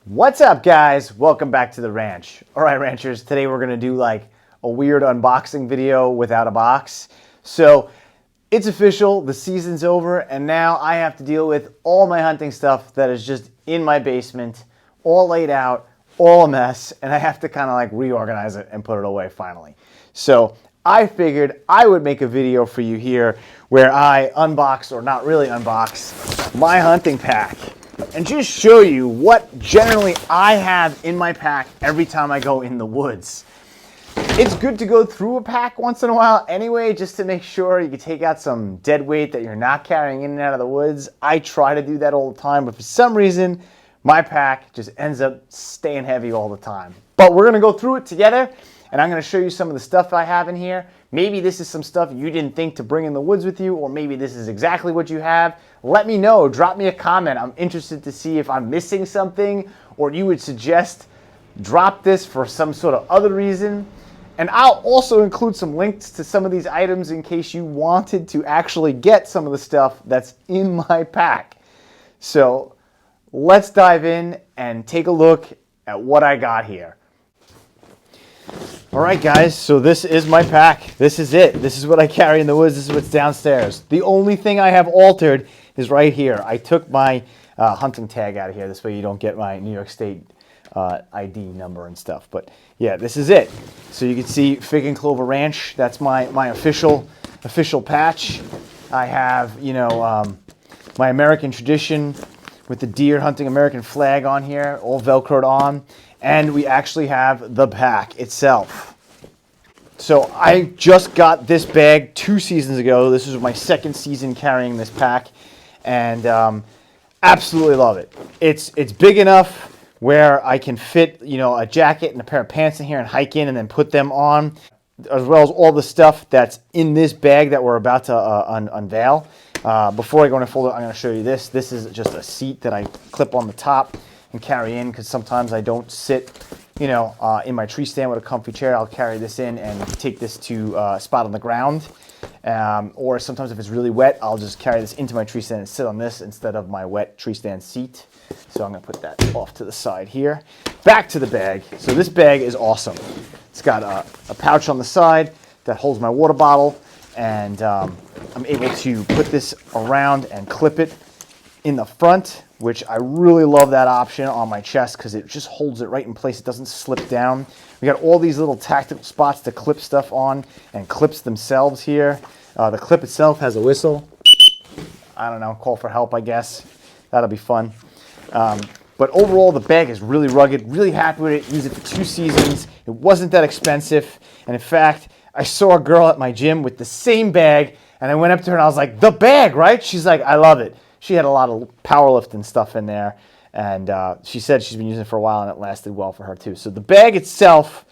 What's up, guys? Welcome back to the ranch. All right, ranchers, today we're gonna do like a weird unboxing video without a box. So it's official, the season's over, and now I have to deal with all my hunting stuff that is just in my basement, all laid out, all a mess, and I have to kind of like reorganize it and put it away finally. So I figured I would make a video for you here where I unbox, or not really unbox, my hunting pack and just show you what generally I have in my pack every time I go in the woods. It's good to go through a pack once in a while anyway, just to make sure you can take out some dead weight that you're not carrying in and out of the woods. I try to do that all the time, but for some reason, my pack just ends up staying heavy all the time. But we're gonna go through it together, and I'm gonna show you some of the stuff I have in here. Maybe this is some stuff you didn't think to bring in the woods with you, or maybe this is exactly what you have. Let me know, drop me a comment. I'm interested to see if I'm missing something, or you would suggest drop this for some sort of other reason. And I'll also include some links to some of these items in case you wanted to actually get some of the stuff that's in my pack. So let's dive in and take a look at what I got here. All right, guys, so this is my pack. This is it. This is what I carry in the woods. This is what's downstairs. The only thing I have altered is right here. I took my hunting tag out of here. This way you don't get my New York State ID number and stuff. But yeah, this is it. So you can see Fig and Clover Ranch. That's my official patch. I have, you know, my American tradition with the deer hunting American flag on here, all Velcroed on. And we actually have the pack itself. So I just got this bag 2 seasons ago. This is my 2nd season carrying this pack, and absolutely love it. It's big enough where I can fit, you know, a jacket and a pair of pants in here and hike in and then put them on, as well as all the stuff that's in this bag that we're about to unveil. Before I go into folder, I'm going to show you this. This is just a seat that I clip on the top and carry in, because sometimes I don't sit, you know, in my tree stand with a comfy chair. I'll carry this in and take this to a spot on the ground. Or sometimes if it's really wet, I'll just carry this into my tree stand and sit on this instead of my wet tree stand seat. So I'm gonna put that off to the side here. Back to the bag. So this bag is awesome. It's got a pouch on the side that holds my water bottle, and I'm able to put this around and clip it in the front, which I really love that option on my chest because it just holds it right in place. It doesn't slip down. We got all these little tactical spots to clip stuff on, and clips themselves here. The clip itself has a whistle. I don't know, call for help, I guess. That'll be fun. But overall, the bag is really rugged, really happy with it. Used it for 2 seasons. It wasn't that expensive. And in fact, I saw a girl at my gym with the same bag, and I went up to her and I was like, "The bag, right?" She's like, "I love it." She had a lot of powerlifting stuff in there, and she said she's been using it for a while and it lasted well for her too. So the bag itself,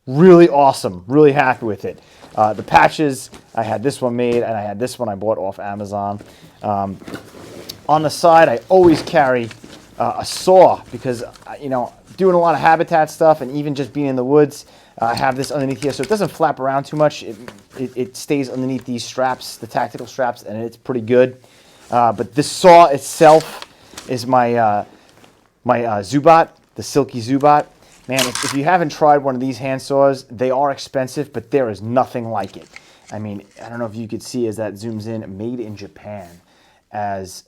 really awesome, really happy with it. The patches, I had this one made, and I had this one I bought off Amazon. On the side, I always carry a saw because, you know, doing a lot of habitat stuff and even just being in the woods, I have this underneath here so it doesn't flap around too much. It stays underneath these straps, the tactical straps, and it's pretty good. But this saw itself is my Zubat, the Silky Zubat. Man, if you haven't tried one of these hand saws, they are expensive, but there is nothing like it. I mean, I don't know if you could see as that zooms in, made in Japan, as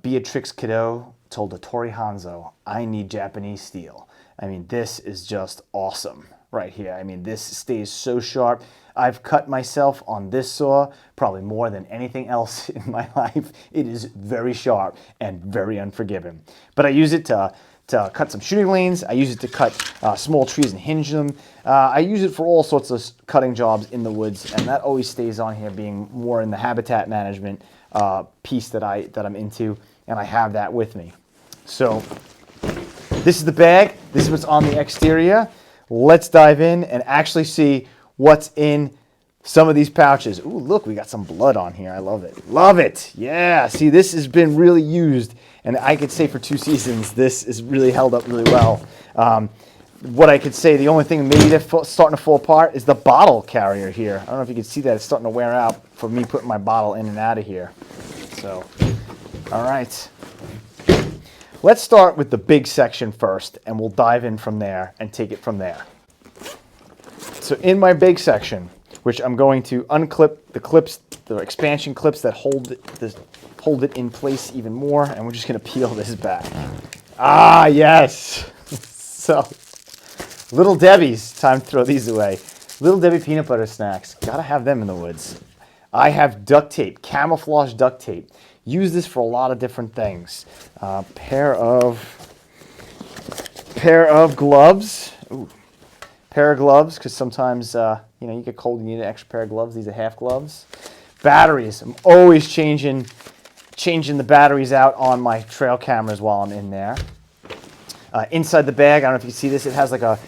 Beatrix Kiddo told Tori Hanzo, "I need Japanese steel." I mean, this is just awesome right here. I mean, this stays so sharp. I've cut myself on this saw probably more than anything else in my life. It is very sharp and very unforgiving. But I use it to cut some shooting lanes. I use it to cut small trees and hinge them. I use it for all sorts of cutting jobs in the woods, and that always stays on here, being more in the habitat management piece that I'm into, and I have that with me. So this is the bag. This is what's on the exterior. Let's dive in and actually see what's in some of these pouches. Ooh, look, we got some blood on here. I love it. Love it. Yeah, see, this has been really used, and I could say for 2 seasons, this is really held up really well. What I could say, the only thing maybe that's starting to fall apart is the bottle carrier here. I don't know if you can see that. It's starting to wear out for me putting my bottle in and out of here. So, all right. let's start with the big section first, and we'll dive in from there and take it from there. So in my big section, which I'm going to unclip the clips, the expansion clips that hold it in place even more, and we're just going to peel this back. Ah, yes. So, Little Debbie's, time to throw these away. Little Debbie peanut butter snacks, gotta have them in the woods. I have duct tape, camouflage duct tape. Use this for a lot of different things. Pair of gloves. Ooh. Pair of gloves, because sometimes you get cold and you need an extra pair of gloves. These are half gloves. Batteries. I'm always changing the batteries out on my trail cameras while I'm in there. Inside the bag, I don't know if you can see this, it has like a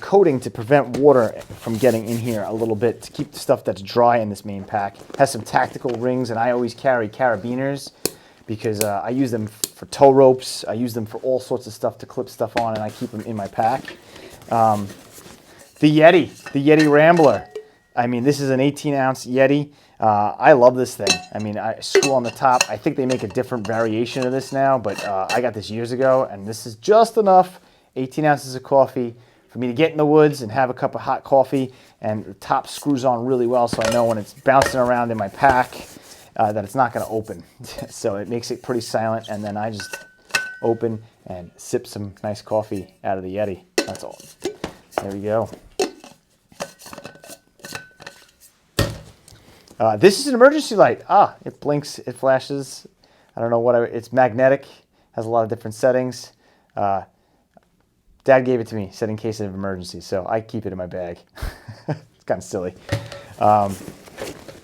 coating to prevent water from getting in here a little bit, to keep the stuff that's dry in this main pack. It has some tactical rings, and I always carry carabiners because I use them for tow ropes. I use them for all sorts of stuff to clip stuff on, and I keep them in my pack. The Yeti Rambler. I mean, this is an 18-ounce Yeti. I love this thing. I mean, I screw on the top. I think they make a different variation of this now, but I got this years ago, and this is just enough, 18 ounces of coffee, for me to get in the woods and have a cup of hot coffee, and the top screws on really well, so I know when it's bouncing around in my pack that it's not going to open. So it makes it pretty silent, and then I just open and sip some nice coffee out of the Yeti. That's all. There we go. This is an emergency light. It blinks, it flashes. I don't know what it's magnetic, has a lot of different settings. Dad gave it to me, said in case of emergency, so I keep it in my bag. It's kind of silly.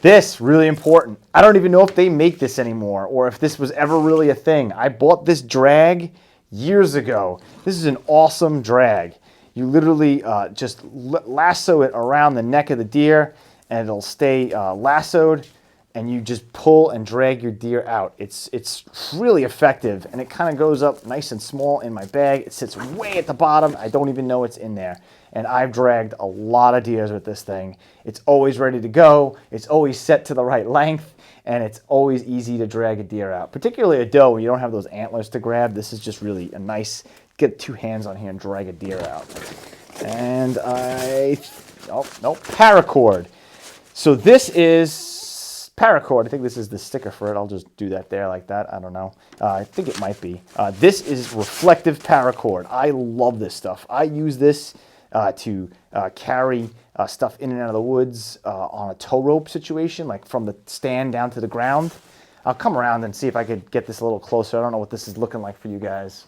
This, really important. I don't even know if they make this anymore or if this was ever really a thing. I bought this drag years ago. This is an awesome drag. You literally just lasso it around the neck of the deer, and it'll stay lassoed, and you just pull and drag your deer out. It's really effective, and it kind of goes up nice and small in my bag. It sits way at the bottom. I don't even know it's in there, and I've dragged a lot of deers with this thing. It's always ready to go. It's always set to the right length, and it's always easy to drag a deer out, particularly a doe when you don't have those antlers to grab. This is just really a nice, get two hands on here and drag a deer out. And paracord. So this is paracord. I think this is the sticker for it. I'll just do that there like that. I don't know. I think it might be. This is reflective paracord. I love this stuff. I use this to carry stuff in and out of the woods on a tow rope situation, like from the stand down to the ground. I'll come around and see if I could get this a little closer. I don't know what this is looking like for you guys.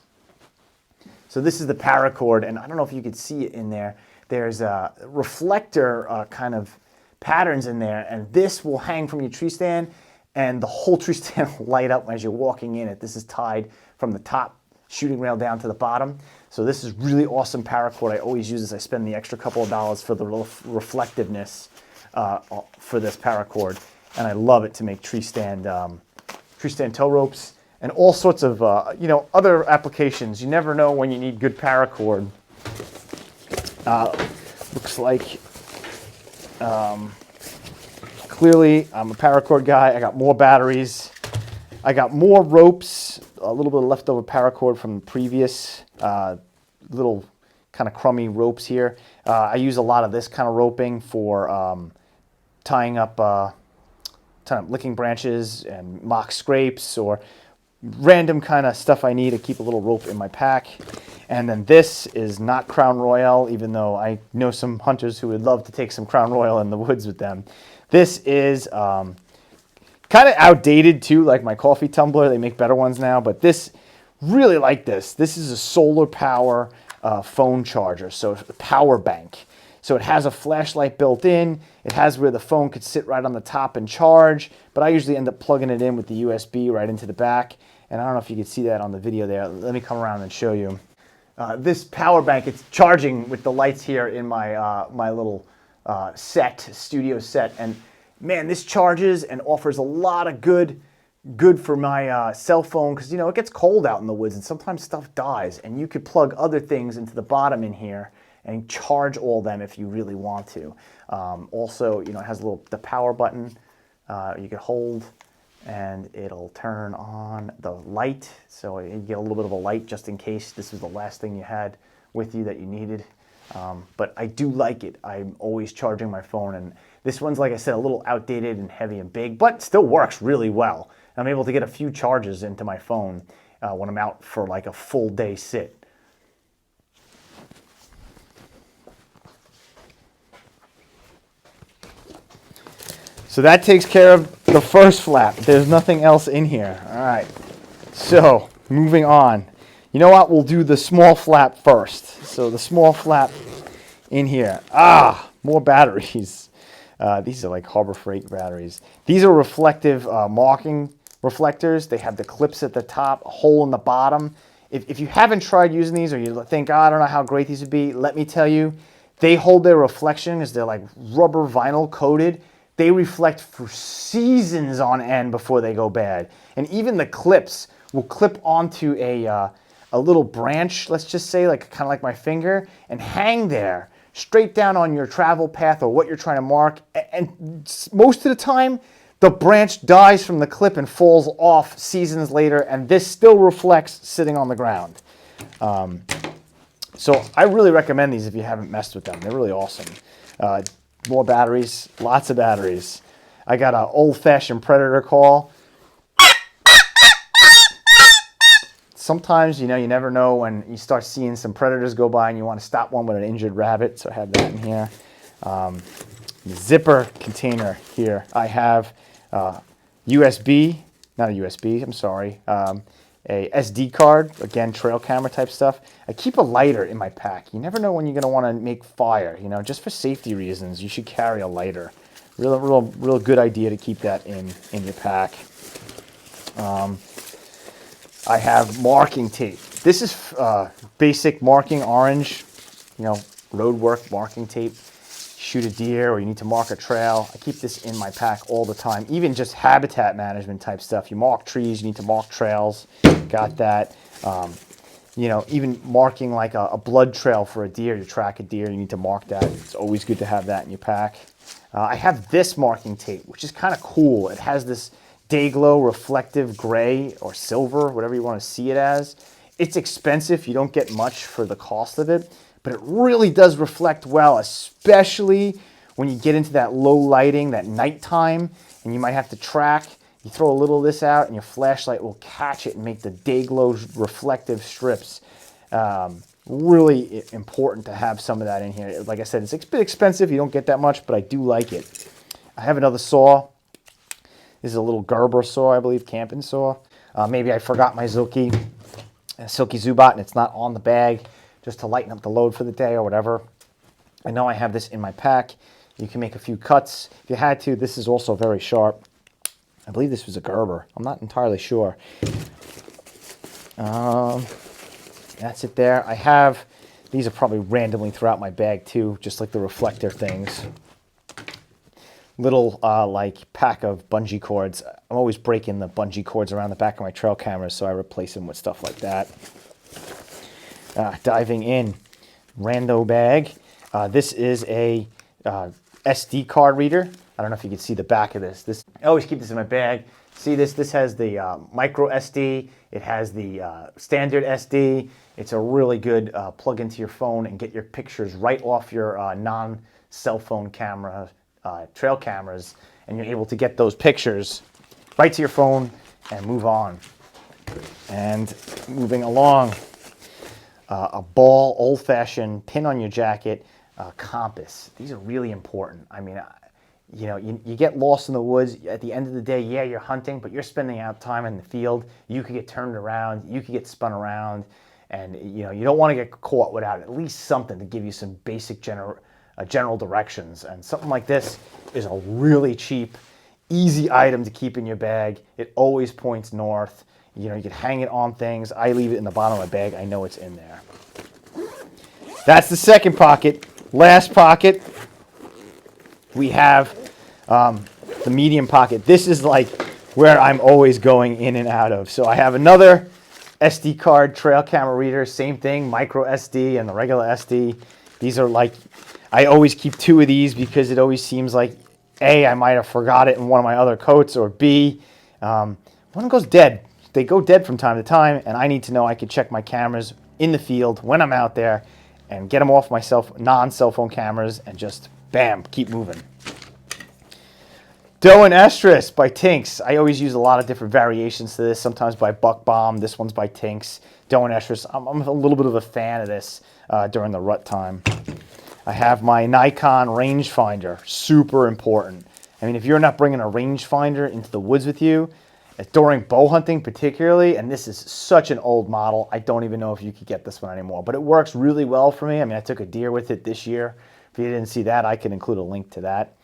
So this is the paracord, and I don't know if you could see it in there. There's a reflector kind of patterns in there, and this will hang from your tree stand, and the whole tree stand will light up as you're walking in it. This is tied from the top shooting rail down to the bottom. So this is really awesome paracord. I always use this. I spend the extra couple of dollars for the reflectiveness for this paracord, and I love it to make tree stand tow ropes and all sorts of other applications. You never know when you need good paracord. Looks like clearly I'm a paracord guy. I got more batteries. I got more ropes, a little bit of leftover paracord from the previous little kind of crummy ropes here. I use a lot of this kind of roping for tying up licking branches and mock scrapes or random kind of stuff I need to keep a little rope in my pack. And then this is not Crown Royal, even though I know some hunters who would love to take some Crown Royal in the woods with them. This is kind of outdated too, like my coffee tumbler. They make better ones now, but this, really like this. This is a solar power phone charger, so a power bank. So it has a flashlight built in. It has where the phone could sit right on the top and charge, but I usually end up plugging it in with the USB right into the back. And I don't know if you can see that on the video there. Let me come around and show you. This power bank, it's charging with the lights here in my, my little studio set. And man, this charges and offers a lot of good for my cell phone, because it gets cold out in the woods and sometimes stuff dies, and you could plug other things into the bottom in here and charge all them if you really want to. Also, it has the power button you could hold, and it'll turn on the light, so you get a little bit of a light just in case this was the last thing you had with you that you needed. But I do like it. I'm always charging my phone, and this one's, like I said, a little outdated and heavy and big, but still works really well. I'm able to get a few charges into my phone when I'm out for like a full day sit. So that takes care of the first flap. There's nothing else in here. All right, so moving on. You know what? We'll do the small flap first. So the small flap in here. More batteries. These are like Harbor Freight batteries. These are reflective marking reflectors. They have the clips at the top, a hole in the bottom. If you haven't tried using these, or you think, I don't know how great these would be, let me tell you, they hold their reflection as they're like rubber vinyl coated. They reflect for seasons on end before they go bad. And even the clips will clip onto a little branch, let's just say, like kind of like my finger, and hang there straight down on your travel path or what you're trying to mark. And most of the time, the branch dies from the clip and falls off seasons later, and this still reflects sitting on the ground. So I really recommend these if you haven't messed with them. They're really awesome. More batteries, lots of batteries. I got an old-fashioned predator call. Sometimes, you never know when you start seeing some predators go by and you want to stop one with an injured rabbit, so I have that in here. The zipper container here. I have USB, not a USB, I'm sorry, a SD card, again, trail camera type stuff. I keep a lighter in my pack. You never know when you're going to want to make fire, just for safety reasons, you should carry a lighter. Real good idea to keep that in your pack. I have marking tape. This is basic marking orange, road work marking tape. Shoot a deer or you need to mark a trail. I keep this in my pack all the time. Even just habitat management type stuff. You mark trees, you need to mark trails. Got that. Even marking like a blood trail for a deer, to track a deer, you need to mark that. It's always good to have that in your pack. I have this marking tape, which is kind of cool. It has this day glow reflective gray or silver, whatever you want to see it as. It's expensive. You don't get much for the cost of it, but it really does reflect well, especially when you get into that low lighting, that nighttime, and you might have to track. You throw a little of this out and your flashlight will catch it and make the day glow reflective strips. Really important to have some of that in here. Like I said, it's a bit expensive. You don't get that much, but I do like it. I have another saw. This is a little Gerber saw, I believe, camping saw. Maybe I forgot my Silky Zubot and it's not on the bag, just to lighten up the load for the day or whatever. I know I have this in my pack. You can make a few cuts if you had to. This is also very sharp. I believe this was a Gerber. I'm not entirely sure. That's it there. I have, these are probably randomly throughout my bag too, just like the reflector things. Little like pack of bungee cords. I'm always breaking the bungee cords around the back of my trail cameras, so I replace them with stuff like that. Diving in, rando bag. This is a SD card reader. I don't know if you can see the back of this. I always keep this in my bag. See this? This has the micro SD. It has the standard SD. It's a really good plug into your phone and get your pictures right off your non-cell phone camera, trail cameras, and you're able to get those pictures right to your phone and move on. And moving along, a ball, old-fashioned, pin on your jacket, compass. These are really important. I mean, you get lost in the woods. At the end of the day, yeah, you're hunting, but you're spending out time in the field. You could get turned around. You could get spun around. And, you don't want to get caught without at least something to give you some basic general directions. And something like this is a really cheap, easy item to keep in your bag. It always points north. You can hang it on things. I leave it in the bottom of my bag. I know it's in there. That's the second pocket. Last pocket, we have the medium pocket. This is like where I'm always going in and out of. So I have another SD card trail camera reader. Same thing, micro SD and the regular SD. These are like, I always keep two of these because it always seems like A, I might have forgot it in one of my other coats, or B, One of them goes dead. They go dead from time to time, and I need to know I can check my cameras in the field when I'm out there and get them off my non-cell phone cameras and just, bam, keep moving. Doe and Estrus by Tinks. I always use a lot of different variations to this, sometimes by Buck Bomb. This one's by Tinks. Doe and Estrus. I'm a little bit of a fan of this during the rut time. I have my Nikon rangefinder. Super important. I mean, if you're not bringing a rangefinder into the woods with you, during bow hunting particularly, and this is such an old model, I don't even know if you could get this one anymore, but it works really well for me. I mean, I took a deer with it this year. If you didn't see that, I can include a link to that.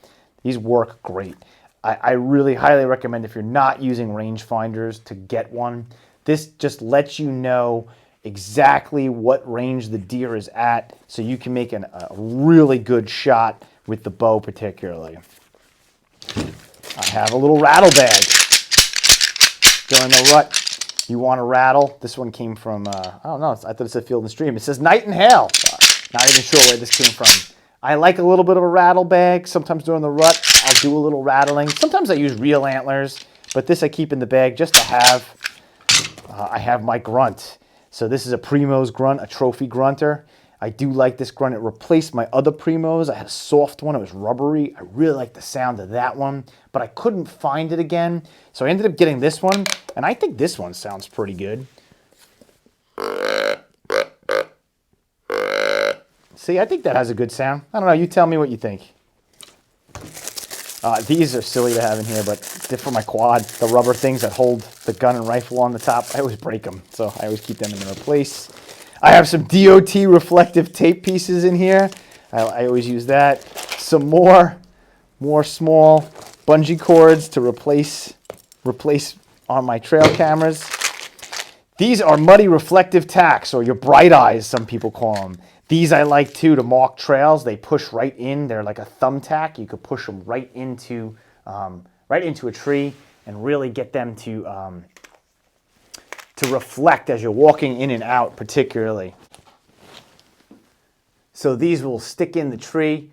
These work great. I really highly recommend, if you're not using rangefinders, to get one. This just lets you know exactly what range the deer is at, so you can make a really good shot with the bow particularly. I have a little rattle bag. During the rut, you want to rattle. This one came from, I don't know, I thought it said Field and Stream. It says Night and Hail. Not even sure where this came from. I like a little bit of a rattle bag. Sometimes during the rut, I'll do a little rattling. Sometimes I use real antlers, but this I keep in the bag just to have. I have my grunt. So this is a Primos grunt, a trophy grunter. I do like this grunt. It replaced my other Primos. I had a soft one. It was rubbery. I really like the sound of that one, but I couldn't find it again. So I ended up getting this one, and I think this one sounds pretty good. See, I think that has a good sound. I don't know. You tell me what you think. These are silly to have in here, but they're for my quad. The rubber things that hold the gun and rifle on the top, I always break them, so I always keep them in their place. I have some DOT reflective tape pieces in here. I always use that. Some more small bungee cords to replace on my trail cameras. These are muddy reflective tacks, or your bright eyes, some people call them. These I like too to mark trails. They push right in. They're like a thumbtack. You could push them right into a tree and really get them to reflect as you're walking in and out, particularly. So these will stick in the tree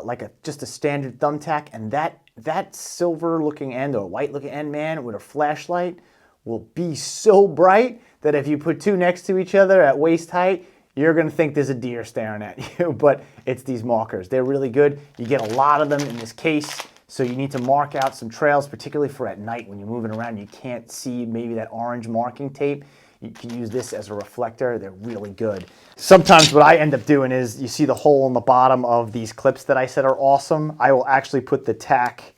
like just a standard thumbtack, and that silver-looking end or white-looking end, man, with a flashlight will be so bright that if you put two next to each other at waist height, you're going to think there's a deer staring at you, but it's these markers. They're really good. You get a lot of them in this case, so you need to mark out some trails, particularly for at night when you're moving around. You can't see maybe that orange marking tape. You can use this as a reflector. They're really good. Sometimes what I end up doing is, you see the hole in the bottom of these clips that I said are awesome. I will actually put the tack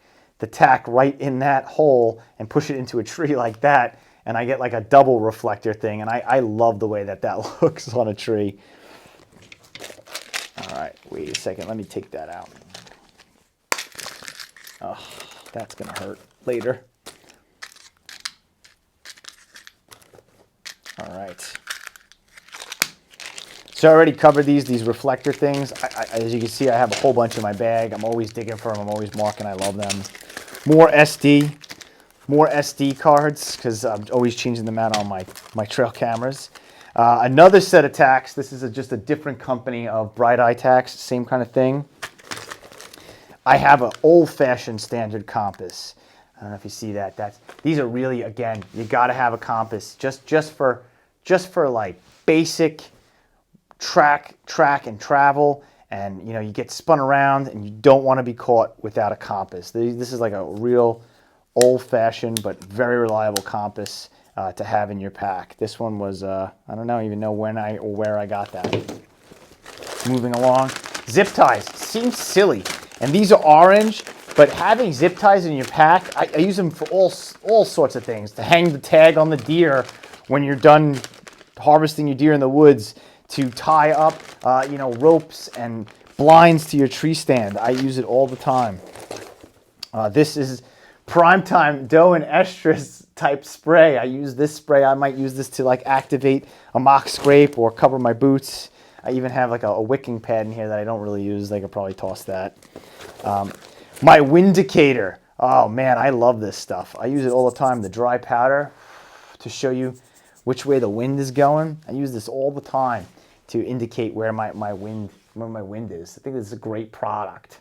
right in that hole and push it into a tree like that, and I get like a double reflector thing, and I love the way that looks on a tree. All right, wait a second. Let me take that out. Oh, that's going to hurt later. All right. So I already covered these reflector things. As you can see, I have a whole bunch in my bag. I'm always digging for them. I'm always marking. I love them. More SD cards, because I'm always changing them out on my trail cameras. Another set of tacks. This is just a different company of bright eye tacks. Same kind of thing. I have an old-fashioned standard compass. I don't know if you see that. These are really, again, you got to have a compass just for like basic track and travel, and you know, you get spun around and you don't want to be caught without a compass. This is like a real old-fashioned but very reliable compass to have in your pack. This one was I don't even know when or where I got that. Moving along, zip ties. Seems silly, and these are orange, but having zip ties in your pack, I use them for all sorts of things. To hang the tag on the deer when you're done harvesting your deer in the woods, to tie up ropes and blinds to your tree stand. I use it all the time. This is primetime doe and estrus type spray. I use this spray. I might use this to like activate a mock scrape or cover my boots. I even have like a wicking pad in here that I don't really use. I could probably toss that. My windicator. Oh man, I love this stuff. I use it all the time. The dry powder to show you which way the wind is going. I use this all the time to indicate where my wind is. I think this is a great product.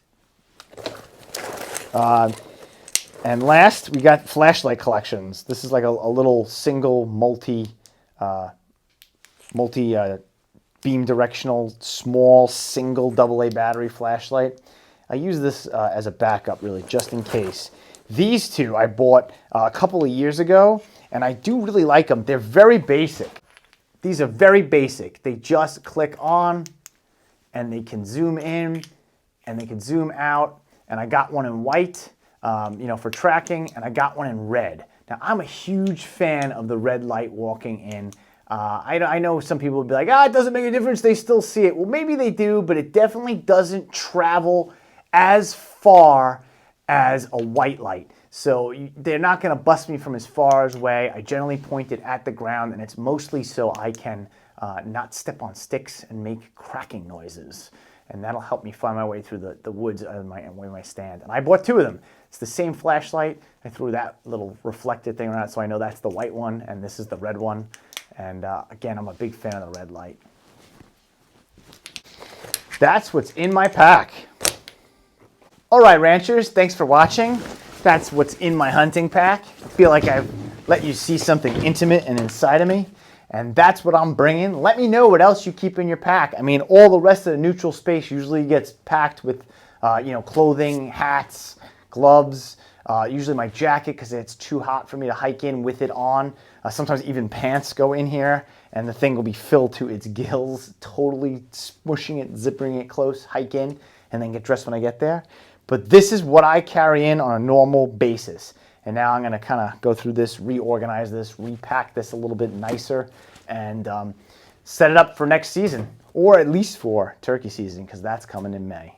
And last, we got flashlight collections. This is like a little single multi beam directional, small single AA battery flashlight. I use this as a backup, really, just in case. These two I bought a couple of years ago, and I do really like them. They're very basic. These are very basic. They just click on, and they can zoom in, and they can zoom out. And I got one in white, you know, for tracking, and I got one in red. Now, I'm a huge fan of the red light walking in. I know some people would be like, it doesn't make a difference, they still see it. Well, maybe they do, but it definitely doesn't travel as far as a white light. So they're not going to bust me from as far away. I generally point it at the ground, and it's mostly so I can not step on sticks and make cracking noises. And that'll help me find my way through the woods where my stand. And I bought two of them. It's the same flashlight. I threw that little reflected thing around so I know that's the white one, and this is the red one. And again, I'm a big fan of the red light. That's what's in my pack. All right, ranchers, thanks for watching. That's what's in my hunting pack. I feel like I've let you see something intimate and inside of me. And that's what I'm bringing. Let me know what else you keep in your pack. I mean, all the rest of the neutral space usually gets packed with, you know, clothing, hats, gloves, usually my jacket because it's too hot for me to hike in with it on. Sometimes even pants go in here, and the thing will be filled to its gills, totally smushing it, zipping it close, hike in, and then get dressed when I get there. But this is what I carry in on a normal basis. And now I'm going to kind of go through this, reorganize this, repack this a little bit nicer, and set it up for next season, or at least for turkey season, because that's coming in May.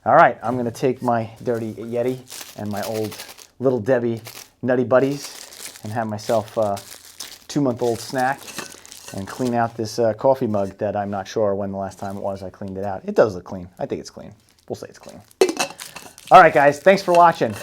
All right, I'm going to take my dirty Yeti and my old Little Debbie Nutty Buddies and have myself a 2-month-old snack and clean out this coffee mug that I'm not sure when the last time it was I cleaned it out. It does look clean. I think it's clean. We'll say it's clean. All right, guys, thanks for watching.